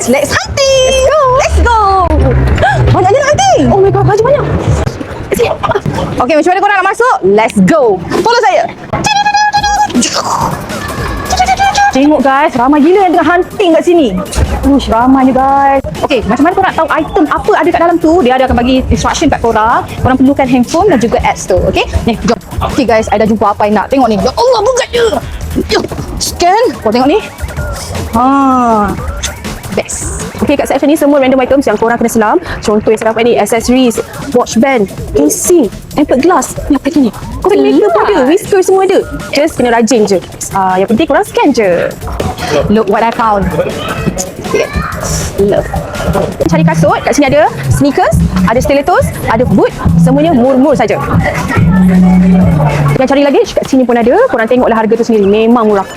Let's hunting. Let's go. Banyaknya nak hunting. Oh my god, baju banyak. Okay, macam mana korang nak masuk? Let's go. Follow saya. Tengok guys, ramai gila yang tengah hunting kat sini. Ush, ramainya guys. Okay, macam mana korang nak tahu item apa ada kat dalam tu? Dia ada akan bagi instruction kat korang. Korang perlukan handphone dan juga apps tu. Okay, ni jom. Okay guys, I dah jumpa apa yang nak. Tengok ni. Ya Allah, buka je. Scan. Korang tengok ni. Best. Okay, kat section ni semua random items yang korang kena selam. Contoh yang saya dapat ni, accessories, watch band, casing, tempered glass. Ni apa ni? Makeup pun ada, whisker semua ada. Just kena rajin je. Yang penting korang scan je. Look what I found. Love. Cari kasut, kat sini ada sneakers, ada stilettos, ada boot, semuanya murmur saja. Yang cari luggage, kat sini pun ada. Korang tengoklah harga tu sendiri, memang murah.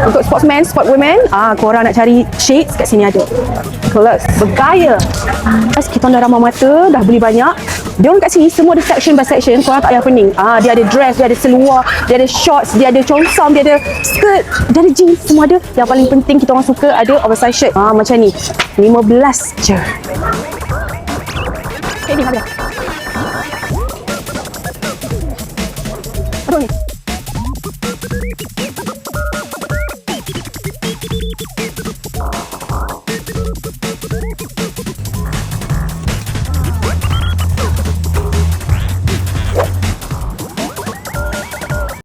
Untuk sportsman, sportwoman, korang nak cari shades, kat sini ada. Class, bergaya. Kita dah ramah mata, dah beli banyak. Dia orang kat sini semua ada section by section, korang tak payah pening. Dia ada dress, dia ada seluar, dia ada shorts, dia ada consom, dia ada skirt, dia ada jeans, semua ada. Yang paling penting kita orang suka ada oversize shirt. Macam ni, 15 je. Okay, ni habis.